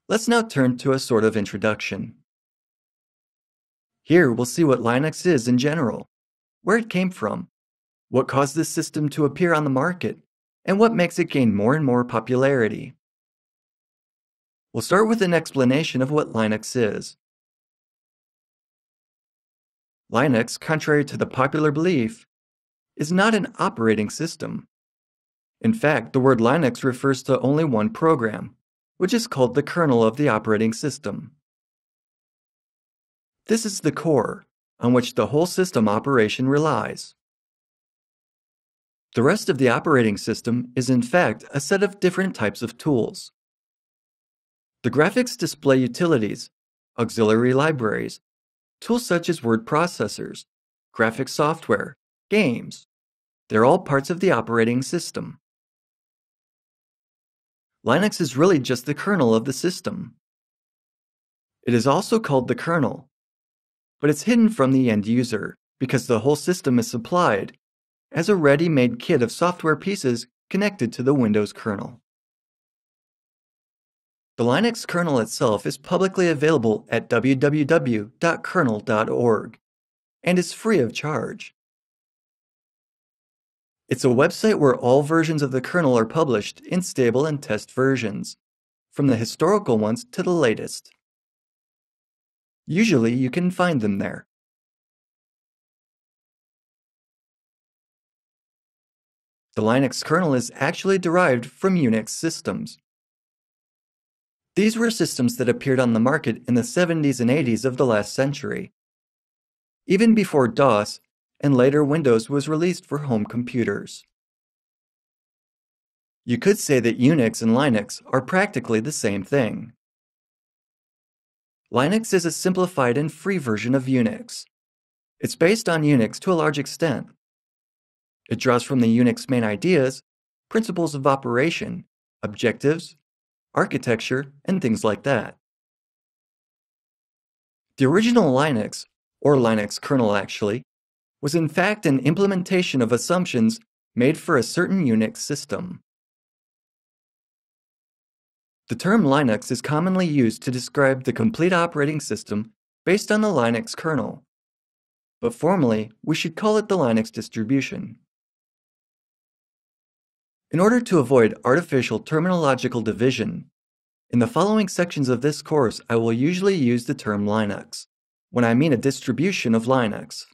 Let's now turn to a sort of introduction. Here we'll see what Linux is in general, where it came from, what caused this system to appear on the market, and what makes it gain more and more popularity. We'll start with an explanation of what Linux is. Linux, contrary to the popular belief, is not an operating system. In fact, the word Linux refers to only one program, which is called the kernel of the operating system. This is the core, on which the whole system operation relies. The rest of the operating system is in fact a set of different types of tools. The graphics display utilities, auxiliary libraries, tools such as word processors, graphics software, games. They're all parts of the operating system. Linux is really just the kernel of the system. It is also called the kernel, but it's hidden from the end user because the whole system is supplied as a ready-made kit of software pieces connected to the Windows kernel. The Linux kernel itself is publicly available at www.kernel.org and is free of charge. It's a website where all versions of the kernel are published in stable and test versions, from the historical ones to the latest. Usually you can find them there. The Linux kernel is actually derived from Unix systems. These were systems that appeared on the market in the 70s and 80s of the last century, even before DOS and later Windows was released for home computers. You could say that Unix and Linux are practically the same thing. Linux is a simplified and free version of Unix. It's based on Unix to a large extent. It draws from the Unix main ideas, principles of operation, objectives, architecture, and things like that. The original Linux, or Linux kernel actually, was in fact an implementation of assumptions made for a certain Unix system. The term Linux is commonly used to describe the complete operating system based on the Linux kernel, but formally we should call it the Linux distribution. In order to avoid artificial terminological division, in the following sections of this course I will usually use the term Linux, when I mean a distribution of Linux.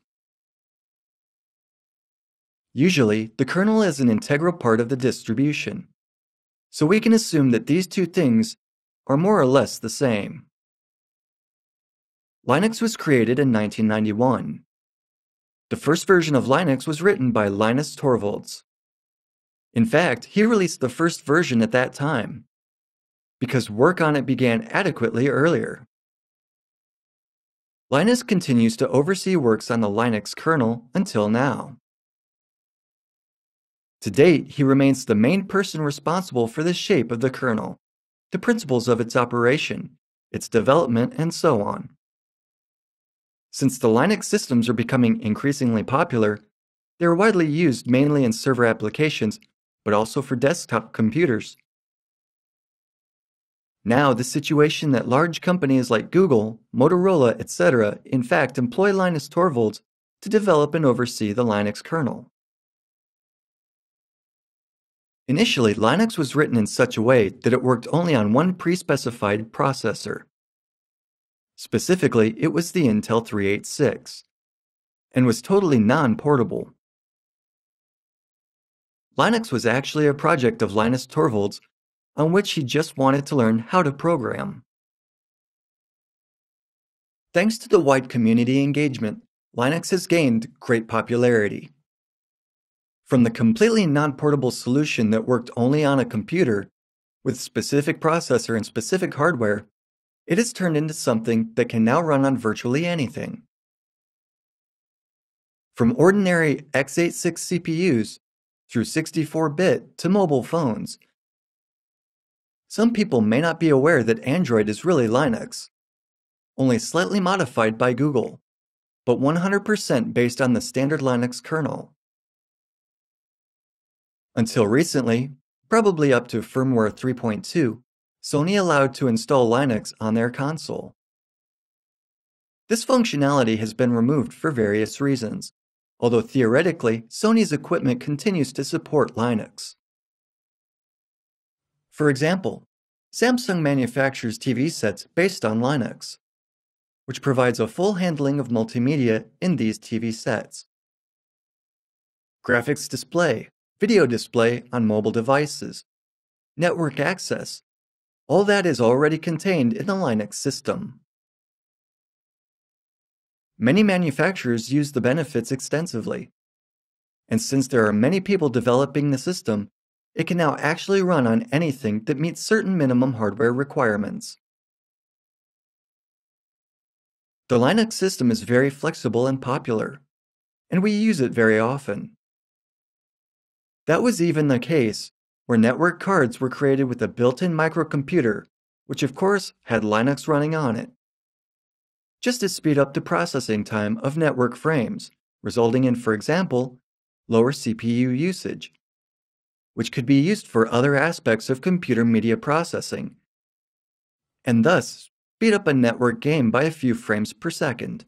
Usually, the kernel is an integral part of the distribution, so we can assume that these two things are more or less the same. Linux was created in 1991. The first version of Linux was written by Linus Torvalds. In fact, he released the first version at that time, because work on it began adequately earlier. Linus continues to oversee works on the Linux kernel until now. To date, he remains the main person responsible for the shape of the kernel, the principles of its operation, its development, and so on. Since the Linux systems are becoming increasingly popular, they are widely used mainly in server applications, but also for desktop computers. Now, the situation that large companies like Google, Motorola, etc. in fact employ Linus Torvalds to develop and oversee the Linux kernel. Initially, Linux was written in such a way that it worked only on one pre-specified processor. Specifically, it was the Intel 386, and was totally non-portable. Linux was actually a project of Linus Torvalds on which he just wanted to learn how to program. Thanks to the wide community engagement, Linux has gained great popularity. From the completely non-portable solution that worked only on a computer, with specific processor and specific hardware, it has turned into something that can now run on virtually anything. From ordinary x86 CPUs through 64-bit to mobile phones. Some people may not be aware that Android is really Linux, only slightly modified by Google, but 100% based on the standard Linux kernel. Until recently, probably up to firmware 3.2, Sony allowed to install Linux on their console. This functionality has been removed for various reasons, although theoretically, Sony's equipment continues to support Linux. For example, Samsung manufactures TV sets based on Linux, which provides a full handling of multimedia in these TV sets. Graphics display, video display on mobile devices, network access, all that is already contained in the Linux system. Many manufacturers use the benefits extensively, and since there are many people developing the system, it can now actually run on anything that meets certain minimum hardware requirements. The Linux system is very flexible and popular, and we use it very often. That was even the case where network cards were created with a built-in microcomputer, which of course had Linux running on it, just to speed up the processing time of network frames, resulting in, for example, lower CPU usage, which could be used for other aspects of computer media processing, and thus speed up a network game by a few frames per second.